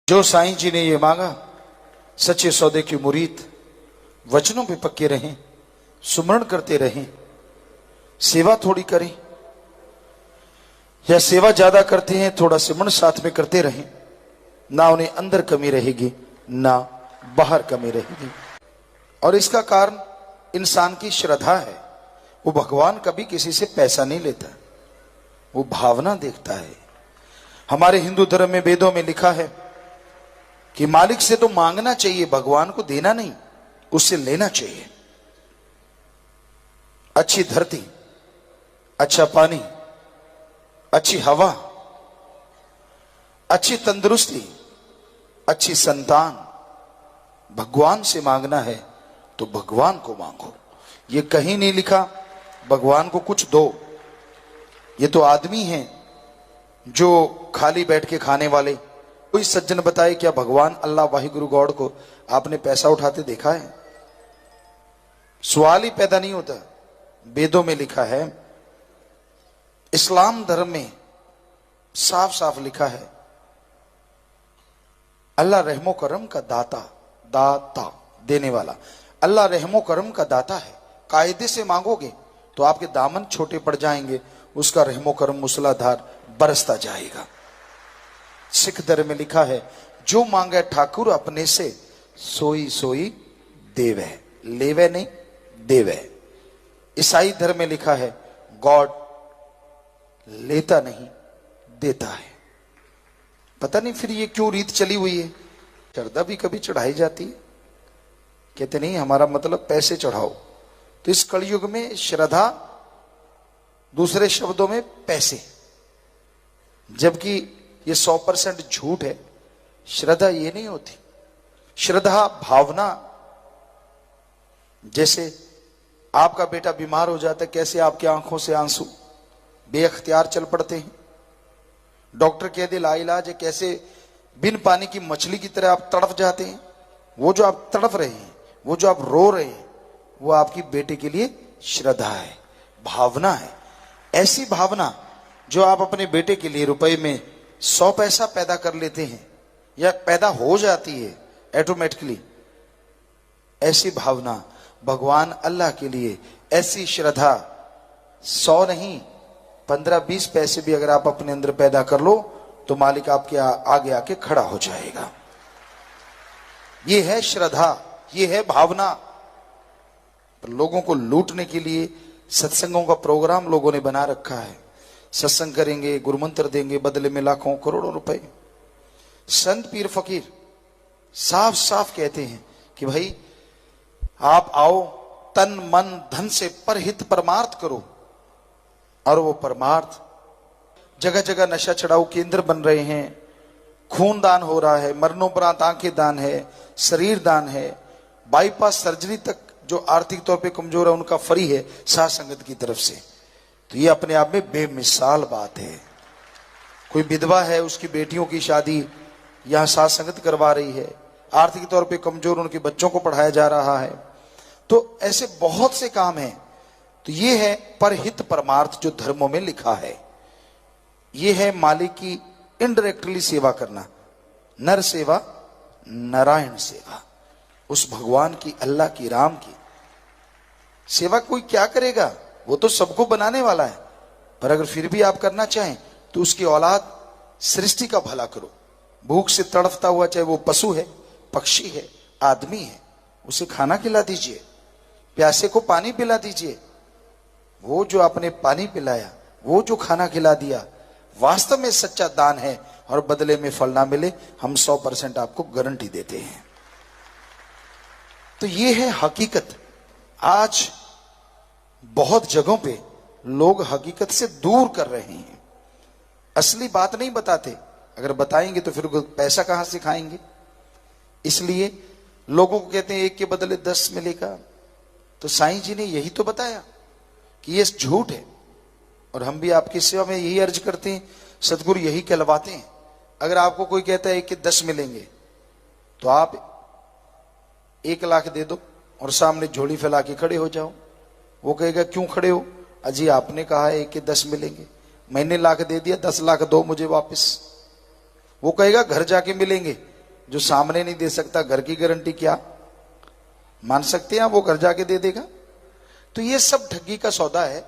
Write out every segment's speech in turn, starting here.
जो साईं जी ने ये मांगा, सच्चे सौदे की मुरीद, वचनों पे पक्के रहें, सुमरण करते रहें, सेवा थोड़ी करें, या सेवा ज्यादा करते हैं थोड़ा सिमरण साथ में करते रहें, ना उन्हें अंदर कमी रहेगी ना बाहर कमी रहेगी। और इसका कारण इंसान की श्रद्धा है। वो भगवान कभी किसी से पैसा नहीं लेता, वो भावना देखता है। हमारे हिंदू धर्म में, वेदों में लिखा है कि मालिक से तो मांगना चाहिए, भगवान को देना नहीं, उससे लेना चाहिए। अच्छी धरती, अच्छा पानी, अच्छी हवा, अच्छी तंदुरुस्ती, अच्छी संतान भगवान से मांगना है तो भगवान को मांगो। ये कहीं नहीं लिखा भगवान को कुछ दो। ये तो आदमी हैं जो खाली बैठ के खाने वाले। कोई सज्जन बताए क्या भगवान अल्लाह वाहिगुरु गॉड को आपने पैसा उठाते देखा है? सवाल ही पैदा नहीं होता। वेदों में लिखा है, इस्लाम धर्म में साफ साफ लिखा है, अल्लाह रहमो करम का दाता, दाता देने वाला। अल्लाह रहमो करम का दाता है। कायदे से मांगोगे तो आपके दामन छोटे पड़ जाएंगे, उसका रहमो करम मूसलाधार बरसता जाएगा। सिख धर्म में लिखा है, जो मांगे ठाकुर अपने से, सोई सोई देवे, लेवे नहीं देवे। ईसाई धर्म में लिखा है, गॉड लेता नहीं देता है। पता नहीं फिर ये क्यों रीत चली हुई है। श्रद्धा भी कभी चढ़ाई जाती है, कहते नहीं हमारा मतलब पैसे चढ़ाओ। तो इस कलयुग में श्रद्धा, दूसरे शब्दों में पैसे, जबकि ये 100% झूठ है। श्रद्धा ये नहीं होती। श्रद्धा भावना, जैसे आपका बेटा बीमार हो जाता है, कैसे आपकी आंखों से आंसू बेअख्तियार चल पड़ते हैं। डॉक्टर कह दे लाइलाज है, कैसे बिन पानी की मछली की तरह आप तड़प जाते हैं। वो जो आप तड़प रहे हैं, वो जो आप रो रहे हैं, वो आपकी बेटे के लिए श्रद्धा है, भावना है। ऐसी भावना जो आप अपने बेटे के लिए रुपए में 100 पैसा पैदा कर लेते हैं या पैदा हो जाती है ऑटोमेटिकली, ऐसी भावना भगवान अल्लाह के लिए, ऐसी श्रद्धा 100 नहीं 15-20 पैसे भी अगर आप अपने अंदर पैदा कर लो तो मालिक आपके आगे आके खड़ा हो जाएगा। ये है श्रद्धा, ये है भावना। पर लोगों को लूटने के लिए सत्संगों का प्रोग्राम लोगों ने बना रखा है। सत्संग करेंगे, गुरुमंत्र देंगे, बदले में लाखों करोड़ों रुपए। संत पीर फकीर साफ साफ कहते हैं कि भाई आप आओ, तन मन धन से परहित परमार्थ करो। और वो परमार्थ, जगह जगह नशा छड़ाऊ केंद्र बन रहे हैं, खून दान हो रहा है, मरणोपरांत आंखें दान है, शरीर दान है, बाईपास सर्जरी तक जो आर्थिक तौर पे कमजोर है उनका फ्री है साध संगत की तरफ से। तो ये अपने आप में बेमिसाल बात है। कोई विधवा है, उसकी बेटियों की शादी यहां साध संगत करवा रही है, आर्थिक तौर पे कमजोर उनके बच्चों को पढ़ाया जा रहा है। तो ऐसे बहुत से काम हैं। तो ये है परहित परमार्थ जो धर्मों में लिखा है। ये है मालिक की इनडायरेक्टली सेवा करना, नर सेवा नारायण सेवा। उस भगवान की, अल्लाह की, राम की सेवा कोई क्या करेगा? वो तो सबको बनाने वाला है। पर अगर फिर भी आप करना चाहें तो उसकी औलाद सृष्टि का भला करो। भूख से तड़फता हुआ, चाहे वो पशु है, पक्षी है, आदमी है, उसे खाना खिला दीजिए, प्यासे को पानी पिला दीजिए। वो जो आपने पानी पिलाया, वो जो खाना खिला दिया, वास्तव में सच्चा दान है। और बदले में फल ना मिले, हम 100% आपको गारंटी देते हैं। तो ये है हकीकत। आज बहुत जगहों पे लोग हकीकत से दूर कर रहे हैं, असली बात नहीं बताते। अगर बताएंगे तो फिर पैसा कहां से खाएंगे? इसलिए लोगों को कहते हैं 1 के बदले 10 मिलेगा। तो साईं जी ने यही तो बताया कि ये झूठ है। और हम भी आपकी सेवा में यही अर्ज करते हैं, सदगुरु यही कहलवाते हैं। अगर आपको कोई कहता है 1 के 10 मिलेंगे, तो आप 1 लाख दे दो और सामने झोली फैला के खड़े हो जाओ। वो कहेगा क्यों खड़े हो? अजी आपने कहा है 1 के 10 मिलेंगे, मैंने लाख दे दिया, 10 लाख दो मुझे वापस। वो कहेगा घर जाके मिलेंगे, जो सामने नहीं दे सकता घर की गारंटी क्या मान सकते हैं आप? वो घर जाके दे देगा। तो ये सब ठगी का सौदा है।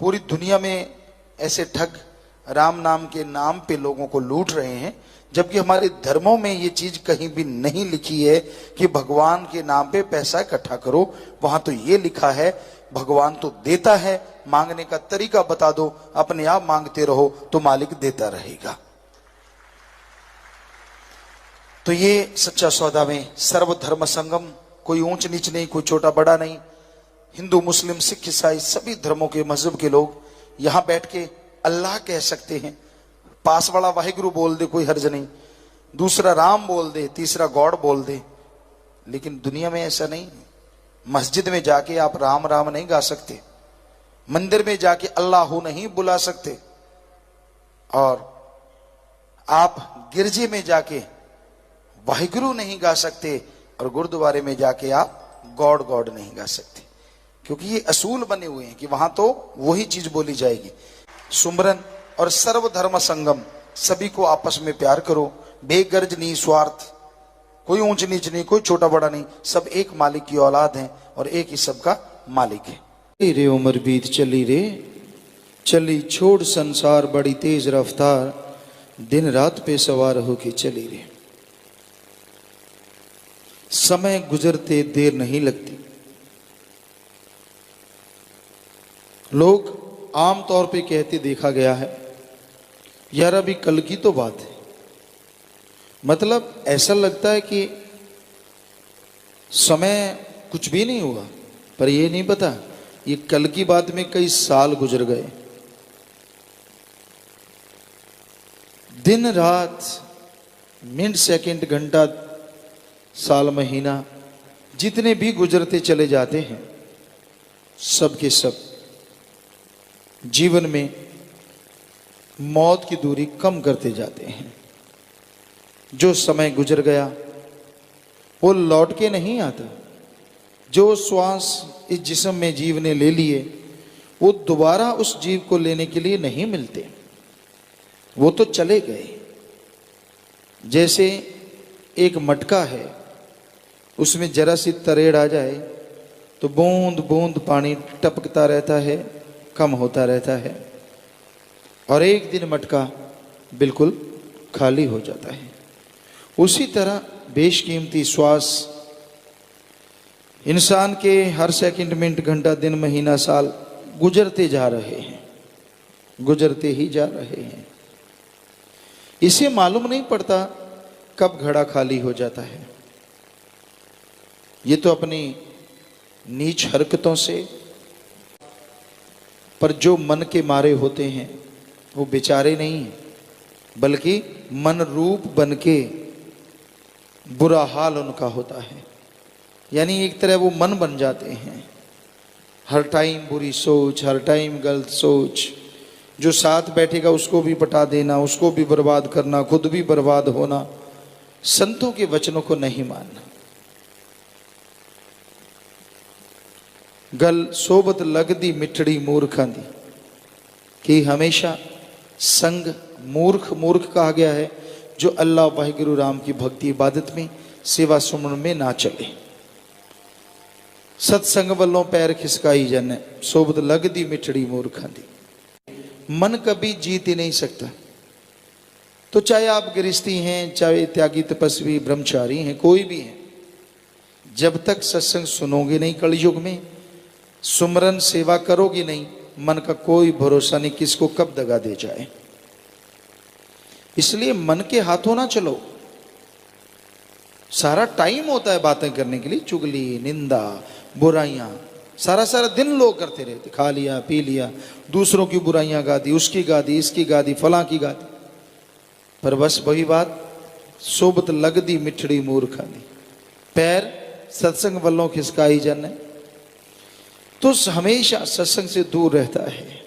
पूरी दुनिया में ऐसे ठग राम नाम के नाम पे लोगों को लूट रहे हैं, जबकि हमारे धर्मों में ये चीज कहीं भी नहीं लिखी है कि भगवान के नाम पे पैसा इकट्ठा करो। वहां तो ये लिखा है भगवान तो देता है, मांगने का तरीका बता दो, अपने आप मांगते रहो तो मालिक देता रहेगा। तो ये सच्चा सौदा में सर्वधर्म संगम, कोई ऊंच नीच नहीं, कोई छोटा बड़ा नहीं। हिंदू मुस्लिम सिख ईसाई सभी धर्मों के मजहब के लोग यहां बैठ के अल्लाह कह सकते हैं। पास वाला वाहिगुरु बोल दे, कोई हर्ज नहीं, दूसरा राम बोल दे, तीसरा गॉड बोल दे। लेकिन दुनिया में ऐसा नहीं। मस्जिद में जाके आप राम राम नहीं गा सकते, मंदिर में जाके अल्लाह नहीं बुला सकते, और आप गिरजे में जाके वाहिगुरु नहीं गा सकते, और गुरुद्वारे में जाके आप गॉड गॉड नहीं गा सकते। क्योंकि ये असूल बने हुए हैं कि वहां तो वही चीज बोली जाएगी। सुमरन और सर्वधर्म संगम, सभी को आपस में प्यार करो, बेगर्ज नहीं, स्वार्थ, कोई ऊंच नीच नहीं, कोई छोटा बड़ा नहीं, सब एक मालिक की औलाद हैं और एक ही सबका मालिक है। रे उम्र बीत चली रे चली, छोड़ संसार बड़ी तेज रफ्तार, दिन रात पे सवार होके चली रे। समय गुजरते देर नहीं लगती। लोग आम तौर पे कहते देखा गया है, यार अभी कल की तो बात है। मतलब ऐसा लगता है कि समय कुछ भी नहीं हुआ, पर ये नहीं पता ये कल की बात में कई साल गुजर गए। दिन रात, मिनट सेकंड घंटा साल महीना जितने भी गुजरते चले जाते हैं, सब के सब जीवन में मौत की दूरी कम करते जाते हैं। जो समय गुजर गया वो लौट के नहीं आता। जो श्वास इस जिस्म में जीव ने ले लिए वो दोबारा उस जीव को लेने के लिए नहीं मिलते, वो तो चले गए। जैसे एक मटका है, उसमें जरा सी तरेड़ आ जाए तो बूंद बूंद पानी टपकता रहता है, कम होता रहता है, और एक दिन मटका बिल्कुल खाली हो जाता है। उसी तरह बेशकीमती श्वास इंसान के हर सेकंड, मिनट, घंटा, दिन, महीना, साल गुजरते जा रहे हैं, गुजरते ही जा रहे हैं। इसे मालूम नहीं पड़ता कब घड़ा खाली हो जाता है। ये तो अपनी नीच हरकतों से, पर जो मन के मारे होते हैं वो बेचारे नहीं, बल्कि मन रूप बन के बुरा हाल उनका होता है। यानी एक तरह वो मन बन जाते हैं, हर टाइम बुरी सोच, हर टाइम गलत सोच। जो साथ बैठेगा उसको भी पटा देना, उसको भी बर्बाद करना, खुद भी बर्बाद होना। संतों के वचनों को नहीं मानना। गल सोबत लगदी मिठड़ी मूर्खां दी, कि हमेशा संग मूर्ख मूर्ख कहा गया है जो अल्लाह वाहिगुरु राम की भक्ति इबादत में, सेवा सुमन में ना चले। सत्संग वल्लों पैर खिसकाई जाने, सोबत लगदी मिठड़ी मूर्खां दी। मन कभी जीत ही नहीं सकता। तो चाहे आप गृहस्थी हैं, चाहे त्यागी तपस्वी ब्रह्मचारी हैं, कोई भी हैं, जब तक सत्संग सुनोगे नहीं, कलयुग में सुमरन सेवा करोगे नहीं, मन का कोई भरोसा नहीं किसको कब दगा दे जाए। इसलिए मन के हाथों ना चलो। सारा टाइम होता है बातें करने के लिए, चुगली, निंदा, बुराइयां, सारा सारा दिन लोग करते रहते। खा लिया, पी लिया, दूसरों की बुराइयां गा दी, उसकी गा दी, इसकी गा दी, फलां की गा दी। पर बस वही बात, सोबत लगदी मिठड़ी मूर्खां दी, पैर सत्संग वल्लों खिसकाई जाने। तो हमेशा सत्संग से दूर रहता है,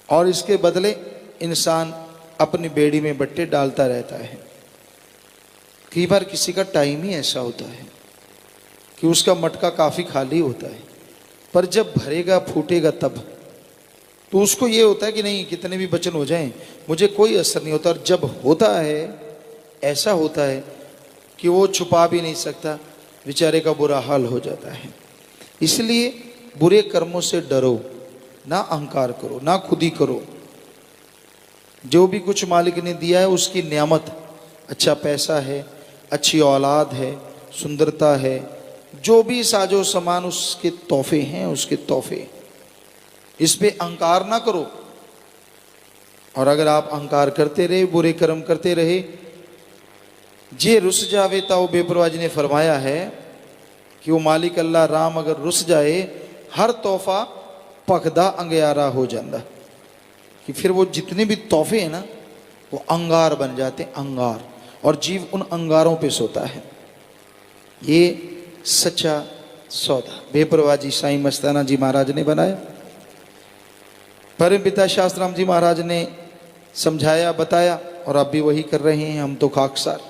और इसके बदले इंसान अपनी बेड़ी में बट्टे डालता रहता है। कई बार किसी का टाइम ही ऐसा होता है कि उसका मटका काफ़ी खाली होता है, पर जब भरेगा फूटेगा तब तो उसको ये होता है कि नहीं कितने भी वचन हो जाएं मुझे कोई असर नहीं होता। और जब होता है ऐसा होता है कि वो छुपा भी नहीं सकता, बेचारे का बुरा हाल हो जाता है। इसलिए बुरे कर्मों से डरो, ना अहंकार करो, ना खुद ही करो। जो भी कुछ मालिक ने दिया है उसकी नियामत, अच्छा पैसा है, अच्छी औलाद है, सुंदरता है, जो भी साजो सामान उसके तोहफे हैं, उसके तोहफे, इस पे अहंकार ना करो। और अगर आप अहंकार करते रहे, बुरे कर्म करते रहे, जे रुस जावे ताओ बेपरवाह जी ने फरमाया है कि वो मालिक अल्लाह राम अगर रुस जाए, हर तोहफा पखदा अंगियारा हो जाता, कि फिर वो जितने भी तोहफे हैं ना वो अंगार बन जाते, अंगार, और जीव उन अंगारों पे सोता है। ये सच्चा सौदा बेपरवाह जी साईं मस्ताना जी महाराज ने बनाया, परम पिता शास्त्राम जी महाराज ने समझाया, बताया, और अब भी वही कर रहे हैं, हम तो खाकसार।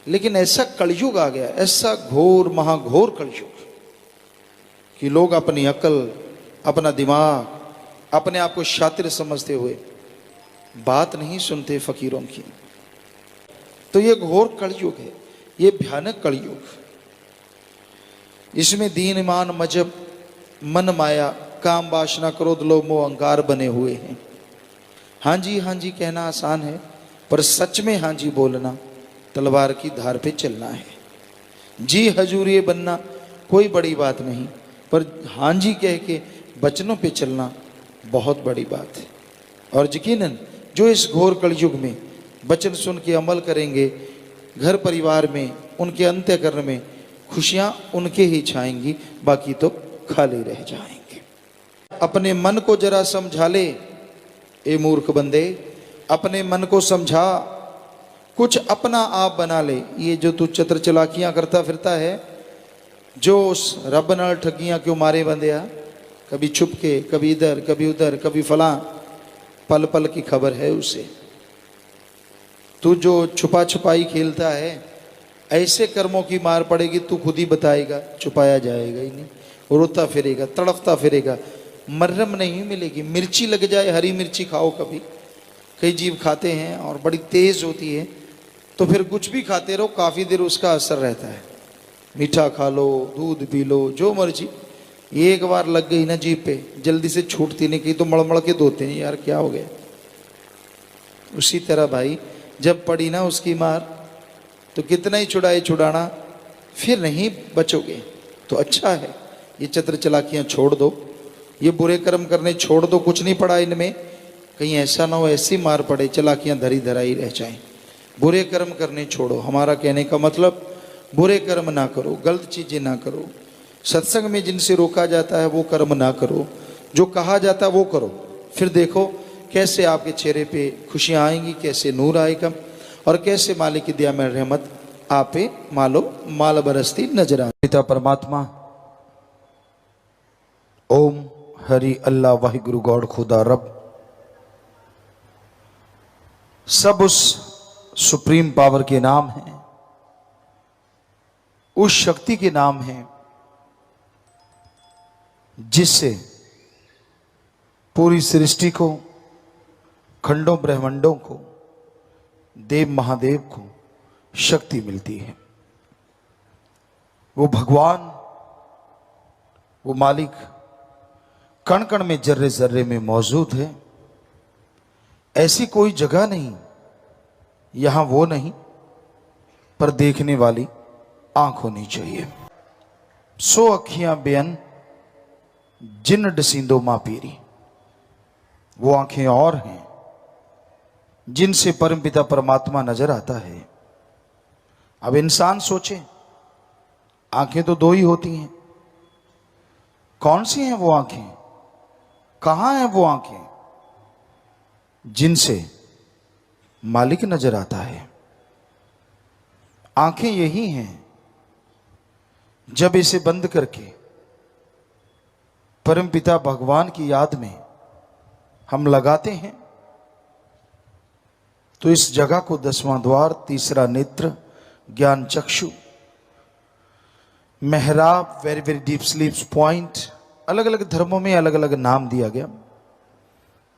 लेकिन ऐसा कलयुग आ गया, ऐसा घोर महाघोर कलयुग, कि लोग अपनी अकल, अपना दिमाग, अपने आप को शातिर समझते हुए बात नहीं सुनते फकीरों की। तो ये घोर कलयुग है, ये भयानक कलयुग। इसमें दीन ईमान मजहब मन माया काम वासना क्रोध लोभ मोह अहंकार बने हुए हैं। हाँ जी कहना आसान है, पर सच में हाँ जी बोलना तलवार की धार पे चलना है। जी हजूरिये बनना कोई बड़ी बात नहीं, पर हाँ जी कह के वचनों पे चलना बहुत बड़ी बात है। और यकीनन जो इस घोर कलयुग में वचन सुन के अमल करेंगे, घर परिवार में, उनके अंतःकरण में खुशियां उनके ही छाएंगी, बाकी तो खाली रह जाएंगे। अपने मन को जरा समझा ले ए मूर्ख बंदे, अपने मन को समझा, कुछ अपना आप बना ले। ये जो तू चतर चलाकियां करता फिरता है, जो उस रब नाल ठगियां क्यों मारे बंदिया, कभी छुप के, कभी इधर, कभी उधर, कभी फलां, पल पल की खबर है उसे। तू जो छुपा छुपाई खेलता है, ऐसे कर्मों की मार पड़ेगी, तू खुद ही बताएगा, छुपाया जाएगा ही नहीं, रोता फिरेगा, तड़पता फिरेगा, मर्रम नहीं मिलेगी। मिर्ची लग जाए, हरी मिर्ची खाओ कभी, कई जीव खाते हैं और बड़ी तेज होती है, तो फिर कुछ भी खाते रहो, काफ़ी देर उसका असर रहता है। मीठा खा लो, दूध पी लो, जो मर्जी, एक बार लग गई ना जीभ पे, जल्दी से छूटती नहीं, कहीं तो मड़मड़ के धोते हैं, यार क्या हो गया। उसी तरह भाई जब पड़ी ना उसकी मार, तो कितना ही छुड़ाए छुड़ाना, फिर नहीं बचोगे। तो अच्छा है ये चतर चलाकियां छोड़ दो, ये बुरे कर्म करने छोड़ दो, कुछ नहीं पड़ा इनमें, कहीं ऐसा ना हो ऐसी मार पड़े चलाकियां धरी धराई रह जाएं। बुरे कर्म करने छोड़ो, हमारा कहने का मतलब बुरे कर्म ना करो, गलत चीजें ना करो, सत्संग में जिनसे रोका जाता है वो कर्म ना करो, जो कहा जाता है वो करो। फिर देखो कैसे आपके चेहरे पे खुशियां आएंगी, कैसे नूर आएगा, और कैसे मालिक की दया में रहमत आप पे मालो माल बरसती नजर आ। पिता परमात्मा, ओम हरि अल्लाह वाहिगुरु गॉड खुदा रब, सब उस सुप्रीम पावर के नाम है, उस शक्ति के नाम है जिससे पूरी सृष्टि को, खंडों ब्रह्मांडों को, देव महादेव को शक्ति मिलती है। वो भगवान, वो मालिक कण कण में, जर्रे जर्रे में मौजूद है। ऐसी कोई जगह नहीं, यहां वो नहीं, पर देखने वाली आंख होनी चाहिए। सो अखियां बेअन जिन डसींदो मां पीरी, वो आंखें और हैं जिनसे परमपिता परमात्मा नजर आता है। अब इंसान सोचे, आंखें तो दो ही होती हैं, कौन सी हैं वो आंखें, कहां हैं वो आंखें जिनसे मालिक नजर आता है। आंखें यही हैं जब इसे बंद करके परमपिता भगवान की याद में हम लगाते हैं, तो इस जगह को 10वां द्वार, तीसरा नेत्र, ज्ञान चक्षु, मेहराब, very very deep sleep point, अलग अलग धर्मों में अलग अलग नाम दिया गया।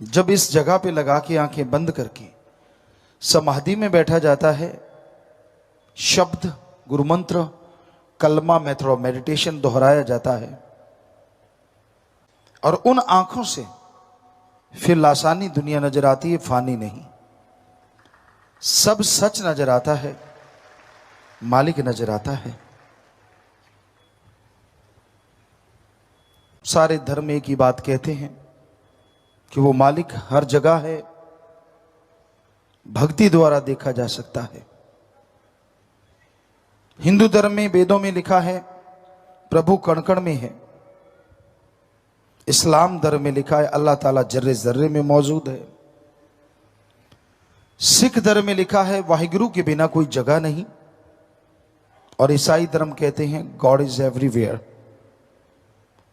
जब इस जगह पे लगा के आंखें बंद करके समाधि में बैठा जाता है, शब्द, गुरु मंत्र, कलमा मेथड ऑफ मेडिटेशन दोहराया जाता है, और उन आंखों से फिर लासानी दुनिया नजर आती है, फानी नहीं। सब सच नजर आता है, मालिक नजर आता है। सारे धर्म एक ही बात कहते हैं कि वो मालिक हर जगह है, भक्ति द्वारा देखा जा सकता है। हिंदू धर्म में वेदों में लिखा है प्रभु कण कण में है। इस्लाम धर्म में लिखा है अल्लाह ताला जर्रे जर्रे में मौजूद है। सिख धर्म में लिखा है वाहिगुरु के बिना कोई जगह नहीं, और ईसाई धर्म कहते हैं गॉड इज एवरीवेयर,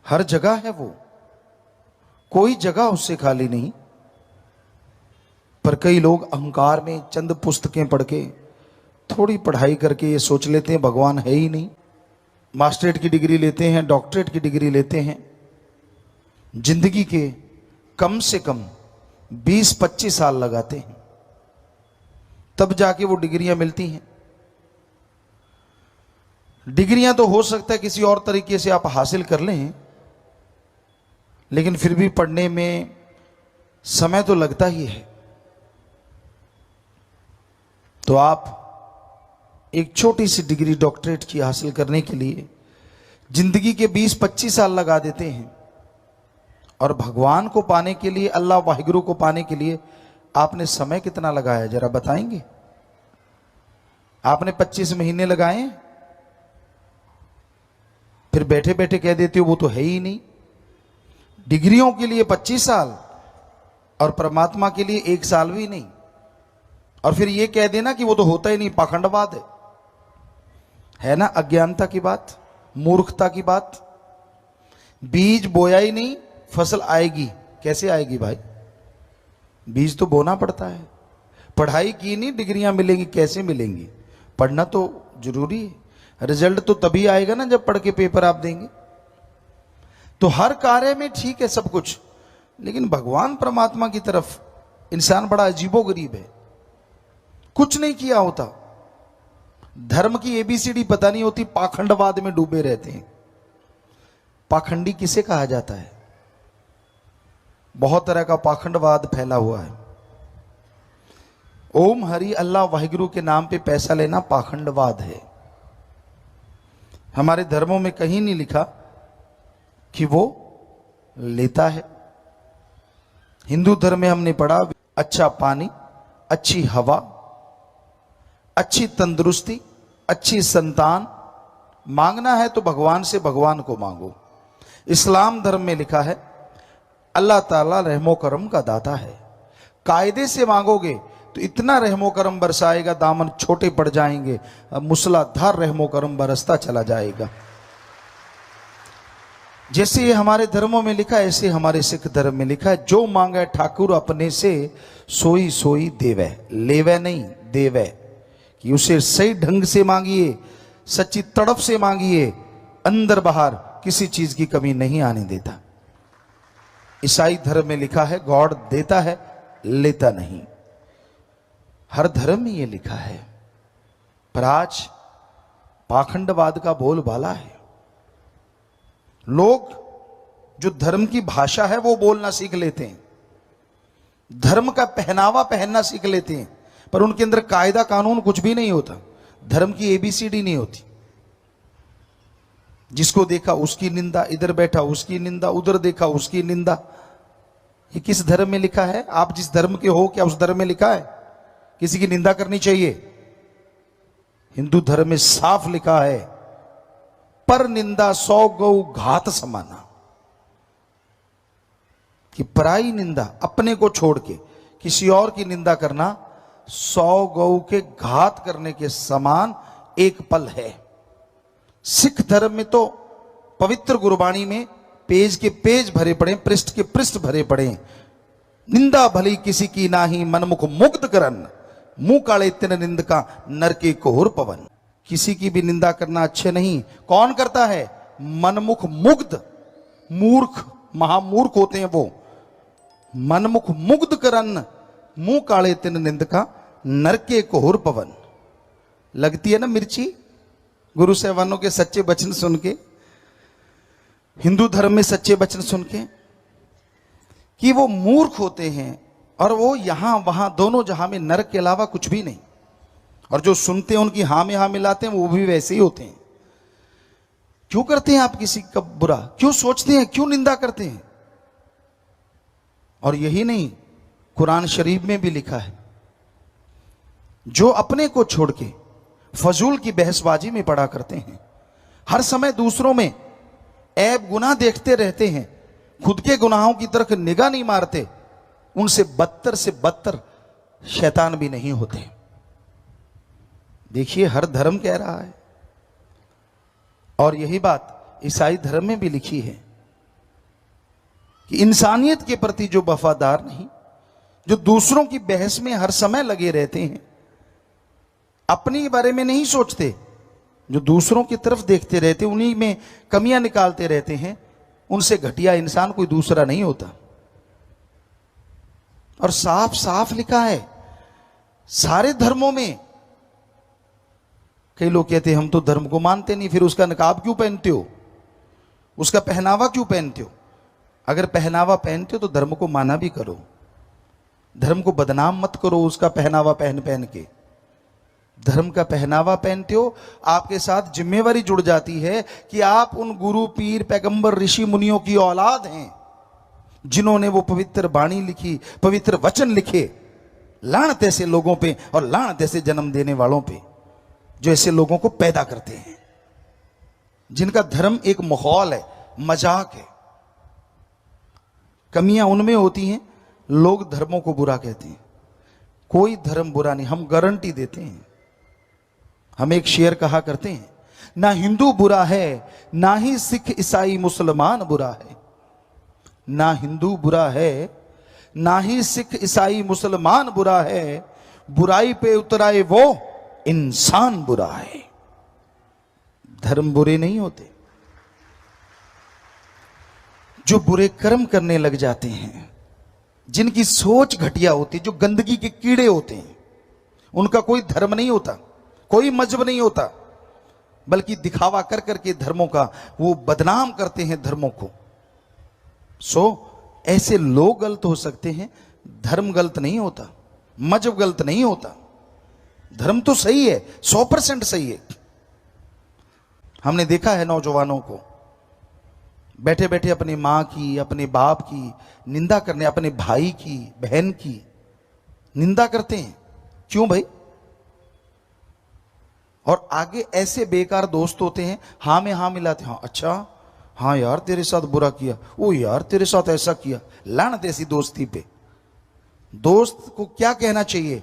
हर जगह है वो, कोई जगह उससे खाली नहीं। पर कई लोग अहंकार में चंद पुस्तकें पढ़ के, थोड़ी पढ़ाई करके ये सोच लेते हैं भगवान है ही नहीं। मास्टरेट की डिग्री लेते हैं, डॉक्टरेट की डिग्री लेते हैं, जिंदगी के कम से कम 20-25 साल लगाते हैं, तब जाके वो डिग्रियां मिलती हैं। डिग्रियां तो हो सकता है किसी और तरीके से आप हासिल कर लें, लेकिन फिर भी पढ़ने में समय तो लगता ही है। तो आप एक छोटी सी डिग्री डॉक्टरेट की हासिल करने के लिए जिंदगी के 20-25 साल लगा देते हैं, और भगवान को पाने के लिए, अल्लाह वाहिगुरु को पाने के लिए आपने समय कितना लगाया, जरा बताएंगे? आपने 25 महीने लगाए, फिर बैठे बैठे कह देते हो वो तो है ही नहीं। डिग्रियों के लिए 25 साल और परमात्मा के लिए 1 साल भी नहीं, और फिर ये कह देना कि वो तो होता ही नहीं, पाखंडवाद है ना? अज्ञानता की बात, मूर्खता की बात। बीज बोया ही नहीं, फसल आएगी कैसे आएगी भाई? बीज तो बोना पड़ता है। पढ़ाई की नहीं, डिग्रियां मिलेंगी कैसे मिलेंगी? पढ़ना तो जरूरी है, रिजल्ट तो तभी आएगा ना जब पढ़ के पेपर आप देंगे। तो हर कार्य में ठीक है सब कुछ, लेकिन भगवान परमात्मा की तरफ इंसान बड़ा अजीबोगरीब है, कुछ नहीं किया होता, धर्म की ABCD पता नहीं होती, पाखंडवाद में डूबे रहते हैं। पाखंडी किसे कहा जाता है? बहुत तरह का पाखंडवाद फैला हुआ है। ओम हरि अल्लाह वाहिगुरु के नाम पे पैसा लेना पाखंडवाद है। हमारे धर्मों में कहीं नहीं लिखा कि वो लेता है। हिंदू धर्म में हमने पढ़ा अच्छा पानी, अच्छी हवा, अच्छी तंदुरुस्ती, अच्छी संतान मांगना है तो भगवान से भगवान को मांगो। इस्लाम धर्म में लिखा है अल्लाह ताला रहमो करम का दाता है, कायदे से मांगोगे तो इतना रहमो करम बरसाएगा, दामन छोटे पड़ जाएंगे, मूसलाधार रहमो करम बरसता चला जाएगा। जैसे ये हमारे धर्मों में लिखा है, ऐसे हमारे सिख धर्म में लिखा है जो मांगे ठाकुर अपने से सोई सोई देवे, लेवे नहीं देवे, कि उसे सही ढंग से मांगिए, सच्ची तड़प से मांगिए, अंदर बाहर किसी चीज की कमी नहीं आने देता। ईसाई धर्म में लिखा है गॉड देता है लेता नहीं। हर धर्म में यह लिखा है, पर आज पाखंडवाद का बोलबाला है। लोग जो धर्म की भाषा है वो बोलना सीख लेते हैं, धर्म का पहनावा पहनना सीख लेते हैं, पर उनके अंदर कायदा कानून कुछ भी नहीं होता, धर्म की ABCD नहीं होती। जिसको देखा उसकी निंदा, इधर बैठा उसकी निंदा, उधर देखा उसकी निंदा। ये किस धर्म में लिखा है? आप जिस धर्म के हो क्या उस धर्म में लिखा है किसी की निंदा करनी चाहिए? हिंदू धर्म में साफ लिखा है पर निंदा 100 गौ घात समाना, कि पराई निंदा, अपने को छोड़ के किसी और की निंदा करना 100 गौ के घात करने के समान एक पल है। सिख धर्म में तो पवित्र गुरबाणी में पेज के पेज भरे पड़े, पृष्ठ के पृष्ठ भरे पड़े, निंदा भली किसी की नाही मनमुख मुग्ध करन, मुंह काले तिन निंद का नरके कोहर पवन। किसी की भी निंदा करना अच्छे नहीं। कौन करता है? मनमुख मुग्ध, मूर्ख, महामूर्ख होते हैं वो। मनमुख मुग्ध करन, मुंह काले तिन निंद का नरके कोहर पवन। लगती है ना मिर्ची गुरु साहबानों के सच्चे वचन सुन के, हिंदू धर्म में सच्चे वचन सुन के, कि वो मूर्ख होते हैं और वो यहां वहां दोनों जहां में नरक के अलावा कुछ भी नहीं। और जो सुनते हैं उनकी हां में हां मिलाते हैं, वो भी वैसे ही होते हैं। क्यों करते हैं आप किसी का बुरा? क्यों सोचते हैं? क्यों निंदा करते हैं? और यही नहीं, कुरान शरीफ में भी लिखा है, जो अपने को छोड़ के फजूल की बहसबाजी में पड़ा करते हैं, हर समय दूसरों में ऐब गुनाह देखते रहते हैं, खुद के गुनाहों की तरफ निगाह नहीं मारते, उनसे बदतर से बदतर शैतान भी नहीं होते। देखिए हर धर्म कह रहा है, और यही बात ईसाई धर्म में भी लिखी है कि इंसानियत के प्रति जो वफादार नहीं, जो दूसरों की बहस में हर समय लगे रहते हैं, अपने बारे में नहीं सोचते, जो दूसरों की तरफ देखते रहते, उन्हीं में कमियां निकालते रहते हैं, उनसे घटिया इंसान कोई दूसरा नहीं होता। और साफ साफ लिखा है सारे धर्मों में। कई लोग कहते हैं हम तो धर्म को मानते नहीं, फिर उसका नकाब क्यों पहनते हो, उसका पहनावा क्यों पहनते हो? अगर पहनावा पहनते हो तो धर्म को माना भी करो, धर्म को बदनाम मत करो उसका पहनावा पहन पहन के। धर्म का पहनावा पहनते हो, आपके साथ जिम्मेवारी जुड़ जाती है कि आप उन गुरु पीर पैगंबर ऋषि मुनियों की औलाद हैं, जिन्होंने वो पवित्र वाणी लिखी, पवित्र वचन लिखे। लानत ऐसे लोगों पे और लानत ऐसे जन्म देने वालों पे जो ऐसे लोगों को पैदा करते हैं, जिनका धर्म एक माहौल है, मजाक है। कमियां उनमें होती हैं, लोग धर्मों को बुरा कहते हैं। कोई धर्म बुरा नहीं, हम गारंटी देते हैं। हम एक शेर कहा करते हैं, ना हिंदू बुरा है, ना ही सिख ईसाई मुसलमान बुरा है। ना हिंदू बुरा है, ना ही सिख ईसाई मुसलमान बुरा है, बुराई पे उतराए वो इंसान बुरा है। धर्म बुरे नहीं होते। जो बुरे कर्म करने लग जाते हैं, जिनकी सोच घटिया होती, जो गंदगी के कीड़े होते हैं, उनका कोई धर्म नहीं होता, कोई मजहब नहीं होता, बल्कि दिखावा कर करके धर्मों का वो बदनाम करते हैं धर्मों को। ऐसे लोग गलत हो सकते हैं, धर्म गलत नहीं होता, मजहब गलत नहीं होता। धर्म तो सही है, 100% सही है। हमने देखा है नौजवानों को बैठे बैठे अपनी मां की, अपने बाप की निंदा करने, अपने भाई की, बहन की निंदा करते हैं। क्यों भाई? और आगे ऐसे बेकार दोस्त होते हैं, हां में हां मिलाते हैं, हाँ अच्छा, हाँ यार तेरे साथ बुरा किया, ओ यार तेरे साथ ऐसा किया। लानत ऐसी दोस्ती पे। दोस्त को क्या कहना चाहिए?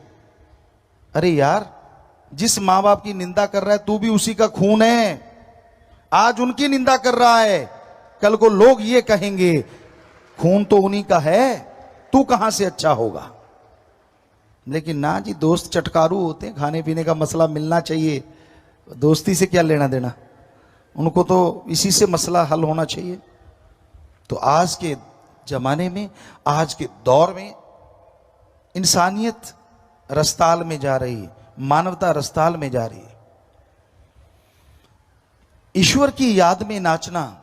अरे यार, जिस मां बाप की निंदा कर रहा है तू भी उसी का खून है, आज उनकी निंदा कर रहा है, कल को लोग ये कहेंगे खून तो उन्हीं का है, तू कहां से अच्छा होगा। लेकिन ना जी, दोस्त चटकारू होते हैं, खाने पीने का मसला मिलना चाहिए, दोस्ती से क्या लेना देना, उनको तो इसी से मसला हल होना चाहिए। तो आज के जमाने में, आज के दौर में इंसानियत रस्ताल में जा रही है, मानवता रस्ताल में जा रही है। ईश्वर की याद में नाचना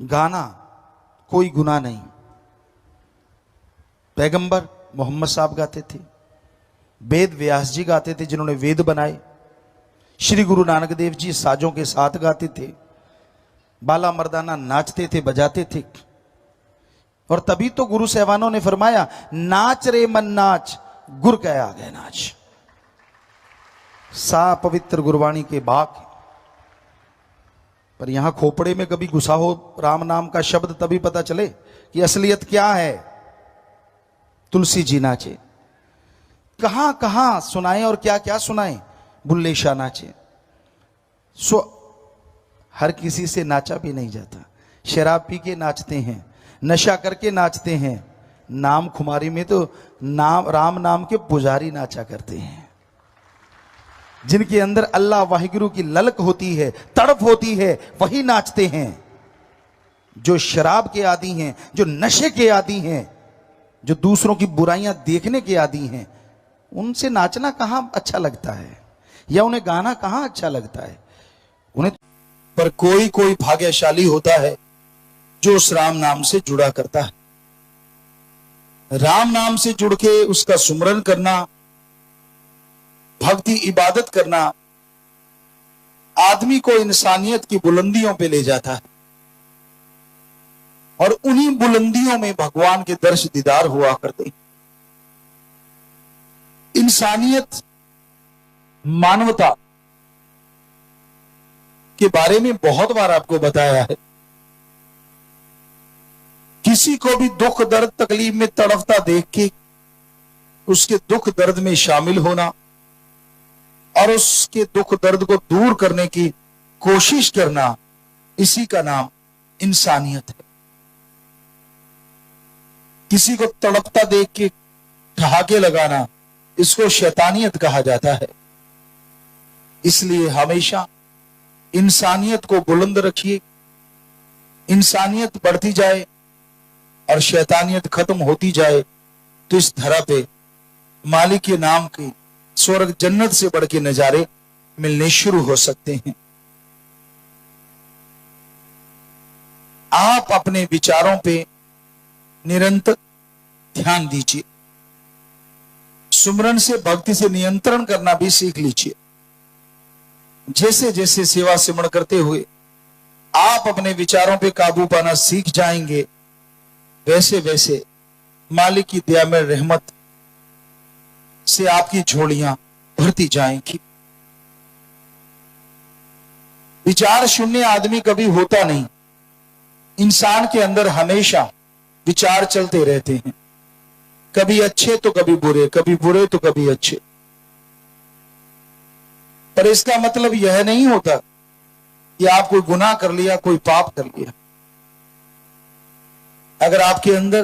गाना कोई गुनाह नहीं। पैगंबर मोहम्मद साहब गाते थे, वेद व्यास जी गाते थे जिन्होंने वेद बनाए, श्री गुरु नानक देव जी साजों के साथ गाते थे, बाला मर्दाना नाचते थे, बजाते थे। और तभी तो गुरु साहबानों ने फरमाया, नाच रे मन नाच, गुर कह आ गए नाच। सा पवित्र गुरबाणी के बाक। पर यहां खोपड़े में कभी घुसा हो राम नाम का शब्द, तभी पता चले कि असलियत क्या है। तुलसी जी नाचे, कहां कहां सुनाए और क्या क्या सुनाए। बुल्ले शाह नाचे। हर किसी से नाचा भी नहीं जाता। शराब पी के नाचते हैं, नशा करके नाचते हैं। नाम खुमारी में तो राम नाम के पुजारी नाचा करते हैं, जिनके अंदर अल्लाह वाहिगुरु की ललक होती है, तड़प होती है, वही नाचते हैं। जो शराब के आदी हैं, जो नशे के आदी हैं, जो दूसरों की बुराइयां देखने के आदी हैं, उनसे नाचना कहां अच्छा लगता है या उन्हें गाना कहां अच्छा लगता है उन्हें। पर कोई कोई भाग्यशाली होता है जो उस राम नाम से जुड़ा करता है। राम नाम से जुड़ के उसका सुमरन करना, भक्ति इबादत करना आदमी को इंसानियत की बुलंदियों पे ले जाता है और उन्हीं बुलंदियों में भगवान के दर्श दीदार हुआ करते हैं। इंसानियत, मानवता के बारे में बहुत बार आपको बताया है। किसी को भी दुख दर्द तकलीफ में तड़पता देख के उसके दुख दर्द में शामिल होना और उसके दुख दर्द को दूर करने की कोशिश करना, इसी का नाम इंसानियत है। किसी को तड़पता देख के ठहाके लगाना, इसको शैतानियत कहा जाता है। इसलिए हमेशा इंसानियत को बुलंद रखिए, इंसानियत बढ़ती जाए और शैतानियत खत्म होती जाए तो इस धरा पे मालिक के नाम की स्वर्ग जन्नत से बढ़ के नजारे मिलने शुरू हो सकते हैं। आप अपने विचारों पे निरंतर ध्यान दीजिए। सुमरन से, भक्ति से नियंत्रण करना भी सीख लीजिए। जैसे जैसे सेवा सिमरण करते हुए आप अपने विचारों पे काबू पाना सीख जाएंगे, वैसे वैसे मालिक की दया में रहमत से आपकी झोलियां भरती जाएंगी। विचार शून्य आदमी कभी होता नहीं। इंसान के अंदर हमेशा विचार चलते रहते हैं, कभी अच्छे तो कभी बुरे, कभी बुरे तो कभी अच्छे। पर इसका मतलब यह नहीं होता कि आप कोई गुनाह कर लिया, कोई पाप कर लिया। अगर आपके अंदर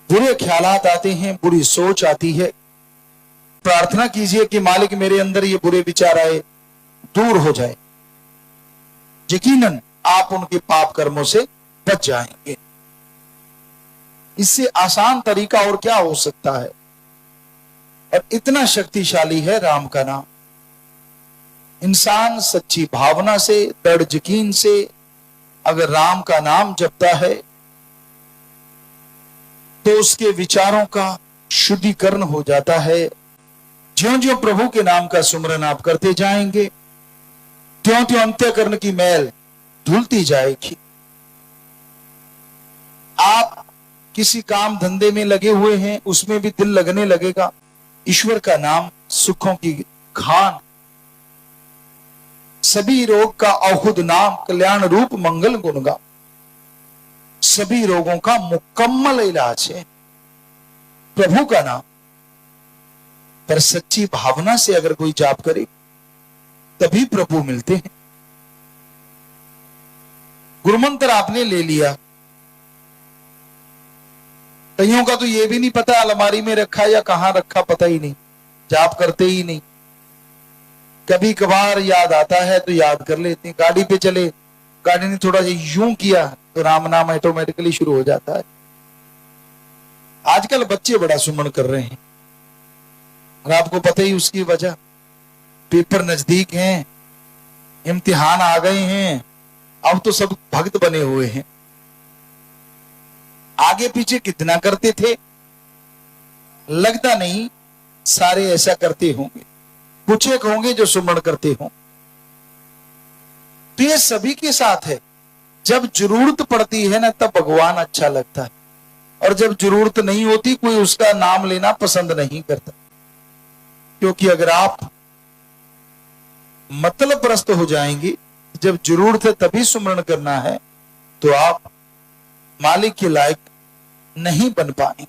बुरे ख्यालात आते हैं, बुरी सोच आती है, प्रार्थना कीजिए कि मालिक मेरे अंदर ये बुरे विचार आए दूर हो जाए। यकीनन आप उनके पाप कर्मों से बच जाएंगे। इससे आसान तरीका और क्या हो सकता है। और इतना शक्तिशाली है राम का नाम। इंसान सच्ची भावना से, दृढ़ यकीन से अगर राम का नाम जपता है तो उसके विचारों का शुद्धिकरण हो जाता है। ज्यों ज्यों प्रभु के नाम का सुमरन आप करते जाएंगे, त्यों त्यों अंतःकरण की मैल धुलती जाएगी। आप किसी काम धंधे में लगे हुए हैं, उसमें भी दिल लगने लगेगा। ईश्वर का नाम सुखों की खान, सभी रोग का औषध नाम, कल्याण रूप मंगल गुण गा। सभी रोगों का मुकम्मल इलाज है प्रभु का नाम। पर सच्ची भावना से अगर कोई जाप करे तभी प्रभु मिलते हैं। गुरुमंत्र आपने ले लिया, कईयों का तो ये भी नहीं पता अलमारी में रखा या कहां रखा, पता ही नहीं, जाप करते ही नहीं। कभी कभार याद आता है तो याद कर लेते हैं। गाड़ी पे चले, गाड़ी ने थोड़ा सा यूं किया तो राम नाम ऑटोमेटिकली शुरू हो जाता है। आजकल बच्चे बड़ा सुमन कर रहे हैं और आपको पता ही उसकी वजह, पेपर नजदीक हैं, इम्तिहान आ गए हैं, अब तो सब भक्त बने हुए हैं। आगे पीछे कितना करते थे लगता नहीं, सारे ऐसा करते होंगे, कुछ एक होंगे जो सुमरण करते हों। तो ये सभी के साथ है। जब जरूरत पड़ती है ना तब भगवान अच्छा लगता है, और जब जरूरत नहीं होती कोई उसका नाम लेना पसंद नहीं करता। क्योंकि अगर आप मतलब प्रस्त हो जाएंगे, जब जरूरत है तभी सुमरण करना है, तो आप मालिक के लायक नहीं बन पाएंगे।